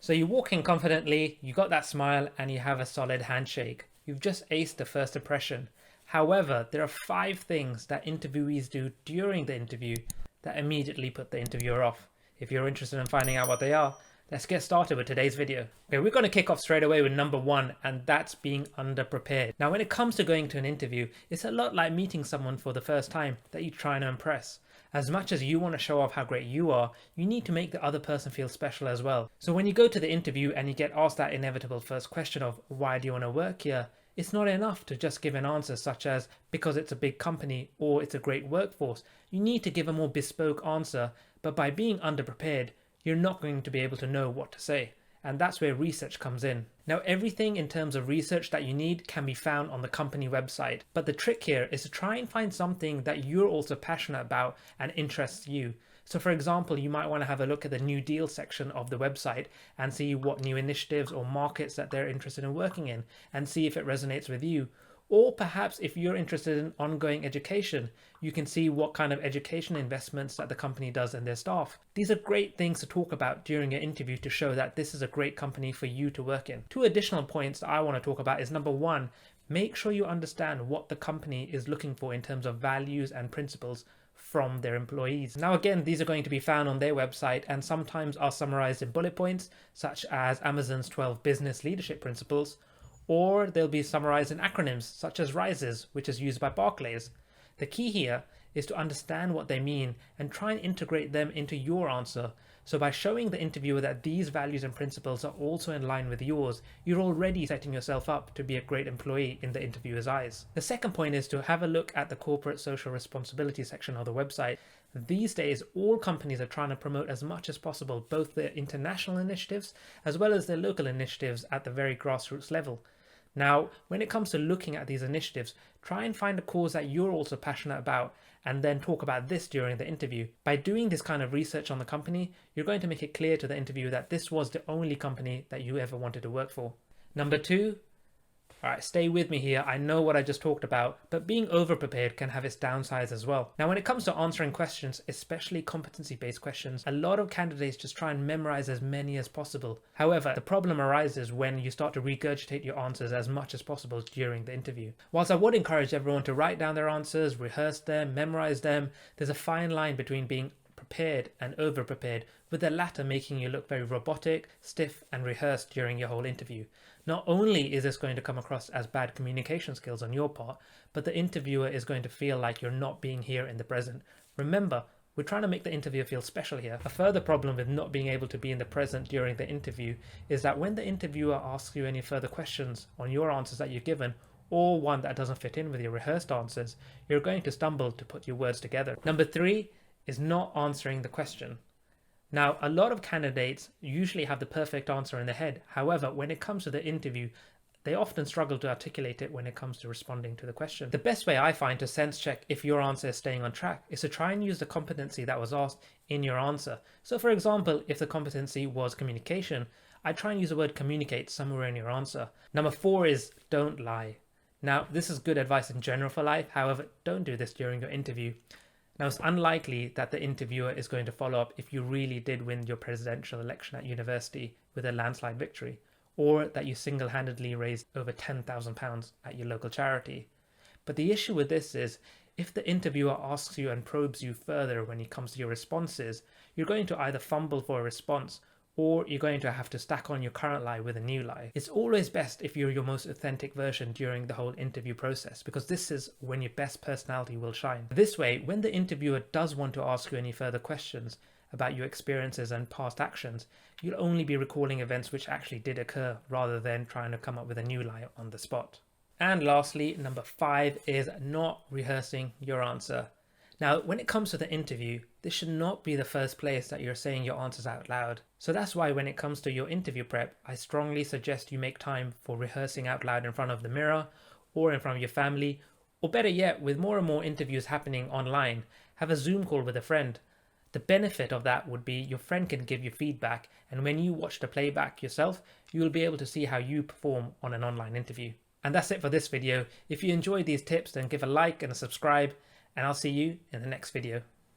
So you walk in confidently, you got that smile, and you have a solid handshake. You've just aced the first impression. However, there are 5 things that interviewees do during the interview that immediately put the interviewer off. If you're interested in finding out what they are, let's get started with today's video. Okay, we're going to kick off straight away with number 1, and that's being underprepared. Now, when it comes to going to an interview, it's a lot like meeting someone for the first time that you're trying to impress. As much as you want to show off how great you are, you need to make the other person feel special as well. So when you go to the interview and you get asked that inevitable first question of why do you want to work here, it's not enough to just give an answer such as because it's a big company or it's a great workforce. You need to give a more bespoke answer, but by being underprepared, you're not going to be able to know what to say. And that's where research comes in. Now, everything in terms of research that you need can be found on the company website. But the trick here is to try and find something that you're also passionate about and interests you. So for example, you might want to have a look at the New Deal section of the website and see what new initiatives or markets that they're interested in working in and see if it resonates with you. Or perhaps if you're interested in ongoing education, you can see what kind of education investments that the company does in their staff. These are great things to talk about during your interview to show that this is a great company for you to work in. 2 additional points that I want to talk about is number 1, make sure you understand what the company is looking for in terms of values and principles from their employees. Now again, these are going to be found on their website and sometimes are summarized in bullet points, such as Amazon's 12 business leadership principles, or they'll be summarized in acronyms such as RISES, which is used by Barclays. The key here is to understand what they mean and try and integrate them into your answer. So by showing the interviewer that these values and principles are also in line with yours, you're already setting yourself up to be a great employee in the interviewer's eyes. The second point is to have a look at the corporate social responsibility section of the website. These days, all companies are trying to promote as much as possible, both their international initiatives as well as their local initiatives at the very grassroots level. Now, when it comes to looking at these initiatives, try and find a cause that you're also passionate about and then talk about this during the interview. By doing this kind of research on the company, you're going to make it clear to the interviewer that this was the only company that you ever wanted to work for. Number 2, alright, stay with me here. I know what I just talked about, but being overprepared can have its downsides as well. Now, when it comes to answering questions, especially competency-based questions, a lot of candidates just try and memorize as many as possible. However, the problem arises when you start to regurgitate your answers as much as possible during the interview. Whilst I would encourage everyone to write down their answers, rehearse them, memorize them, there's a fine line between being prepared and over-prepared, with the latter making you look very robotic, stiff, and rehearsed during your whole interview. Not only is this going to come across as bad communication skills on your part, but the interviewer is going to feel like you're not being here in the present. Remember, we're trying to make the interviewer feel special here. A further problem with not being able to be in the present during the interview is that when the interviewer asks you any further questions on your answers that you've given, or one that doesn't fit in with your rehearsed answers, you're going to stumble to put your words together. Number 3 is not answering the question. Now, a lot of candidates usually have the perfect answer in their head. However, when it comes to the interview, they often struggle to articulate it when it comes to responding to the question. The best way I find to sense check if your answer is staying on track is to try and use the competency that was asked in your answer. So for example, if the competency was communication, I try and use the word communicate somewhere in your answer. Number 4 is don't lie. Now, this is good advice in general for life. However, don't do this during your interview. Now, it's unlikely that the interviewer is going to follow up if you really did win your presidential election at university with a landslide victory, or that you single-handedly raised over £10,000 at your local charity. But the issue with this is, if the interviewer asks you and probes you further when it comes to your responses, you're going to either fumble for a response or you're going to have to stack on your current lie with a new lie. It's always best if you're your most authentic version during the whole interview process, because this is when your best personality will shine. This way, when the interviewer does want to ask you any further questions about your experiences and past actions, you'll only be recalling events which actually did occur rather than trying to come up with a new lie on the spot. And lastly, number 5 is not rehearsing your answer. Now, when it comes to the interview, this should not be the first place that you're saying your answers out loud. So that's why when it comes to your interview prep, I strongly suggest you make time for rehearsing out loud in front of the mirror or in front of your family, or better yet, with more and more interviews happening online, have a Zoom call with a friend. The benefit of that would be your friend can give you feedback, and when you watch the playback yourself, you will be able to see how you perform on an online interview. And that's it for this video. If you enjoyed these tips, then give a like and a subscribe, and I'll see you in the next video.